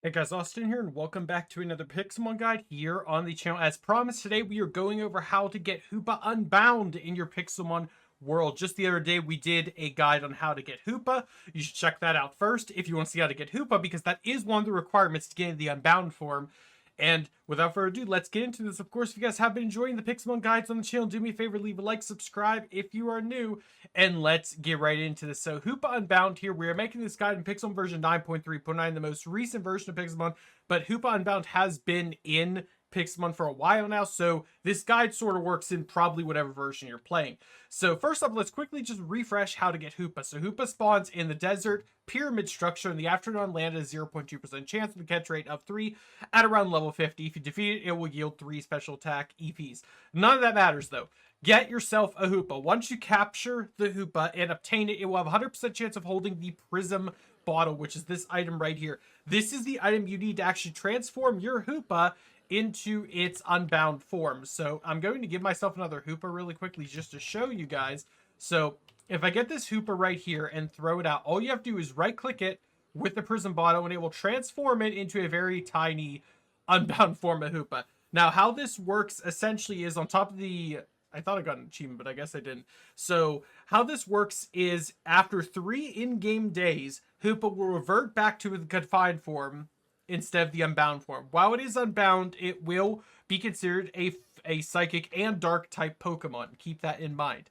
Hey guys, Austin here, and welcome back to another Pixelmon guide here on the channel. As promised, today we are going over how to get Hoopa Unbound in your Pixelmon world. Just the other day, we did a guide on how to get Hoopa. You should check that out first if you want to see how to get Hoopa, because that is one of the requirements to get the Unbound form. And without further ado, let's get into this. Of course, if you guys have been enjoying the Pixelmon guides on the channel, do me a favor, leave a like, subscribe if you are new, and let's get right into this. So, Hoopa Unbound here, we are making this guide in Pixelmon version 9.3.9, the most recent version of Pixelmon, but Hoopa Unbound has been in Pixelmon for a while now, so this guide sort of works in probably whatever version you're playing. So first up, let's quickly just refresh how to get Hoopa. So Hoopa spawns in the desert pyramid structure in the afternoon on land at a 0.2% chance with a catch rate of 3 at around level 50. If you defeat it, it will yield 3 special attack EPs. None of that matters though. Get yourself a Hoopa. Once you capture the Hoopa and obtain it, it will have a 100% chance of holding the Prism bottle, which is this item right here. This is the item you need to actually transform your Hoopa into its unbound form. So I'm going to give myself another Hoopa really quickly just to show you guys. So if I get this Hoopa right here and throw it out, all you have to do is right click it with the Prism bottle and it will transform it into a very tiny unbound form of Hoopa. Now how this works essentially is on top of the... I thought I got an achievement, but I guess I didn't. So how this works is after 3 in-game days, Hoopa will revert back to the confined form instead of the unbound form. While it is unbound, it will be considered a psychic and dark type Pokemon. Keep that in mind.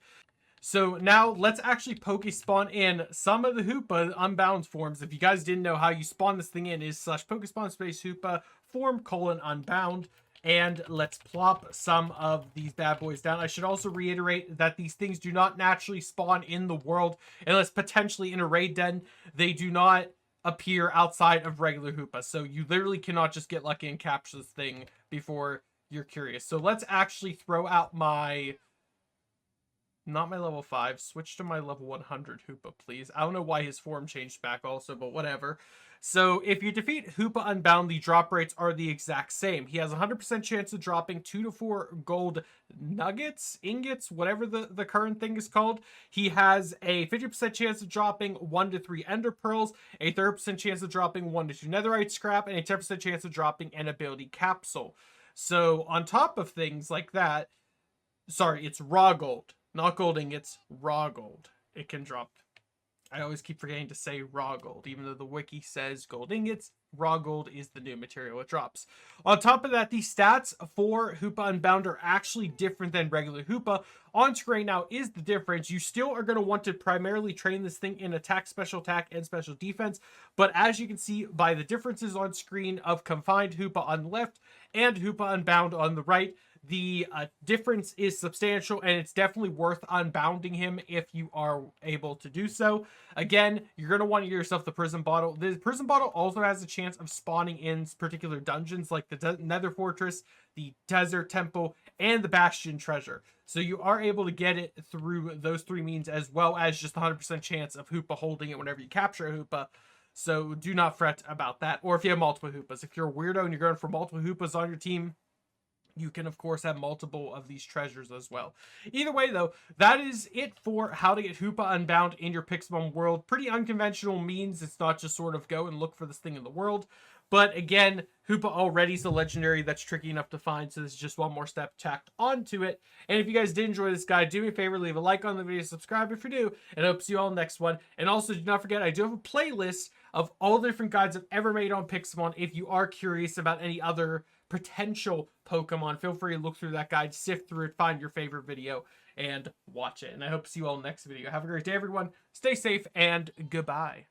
So now let's actually Pokespawn in some of the Hoopa unbound forms. If you guys didn't know, how you spawn this thing in is /Pokespawn space Hoopa form : unbound. And let's plop some of these bad boys down. I should also reiterate that these things do not naturally spawn in the world unless potentially in a raid den. They do not appear outside of regular Hoopa. So you literally cannot just get lucky and capture this thing before you're curious. So let's actually throw out my... not my level 5. Switch to my level 100 Hoopa, please. I don't know why his form changed back also, but whatever. So if you defeat Hoopa Unbound, the drop rates are the exact same. He has a 100% chance of dropping 2 to 4 gold nuggets, ingots, whatever the current thing is called. He has a 50% chance of dropping 1 to 3 ender pearls, a 30% chance of dropping 1 to 2 netherite scrap, and a 10% chance of dropping an ability capsule. So on top of things like that, sorry, it's raw gold. Not gold ingots, raw gold. It can drop. I always keep forgetting to say raw gold, even though the wiki says gold ingots. Raw gold is the new material it drops. On top of that, the stats for Hoopa Unbound are actually different than regular Hoopa. On screen now is the difference. You still are going to want to primarily train this thing in attack, special attack, and special defense. But as you can see by the differences on screen of Confined Hoopa on the left and Hoopa Unbound on the right, the difference is substantial, and it's definitely worth unbounding him if you are able to do so. Again, you're going to want to get yourself the Prism Bottle. The Prism Bottle also has a chance of spawning in particular dungeons like the Nether Fortress, the Desert Temple, and the Bastion Treasure. So you are able to get it through those 3 means, as well as just 100% chance of Hoopa holding it whenever you capture a Hoopa. So do not fret about that. Or if you have multiple Hoopas. If you're a weirdo and you're going for multiple Hoopas on your team, you can, of course, have multiple of these treasures as well. Either way, though, that is it for how to get Hoopa Unbound in your Pixelmon world. Pretty unconventional means. It's not just sort of go and look for this thing in the world. But again, Hoopa already is a legendary that's tricky enough to find, so this is just one more step tacked onto it. And if you guys did enjoy this guide, do me a favor, leave a like on the video, subscribe if you're new, and I hope to see you all next one. And also, do not forget, I do have a playlist of all the different guides I've ever made on Pixelmon. If you are curious about any other potential Pokemon, feel free to look through that guide, sift through it, find your favorite video, and watch it. And I hope to see you all next video. Have a great day, everyone. Stay safe, and goodbye.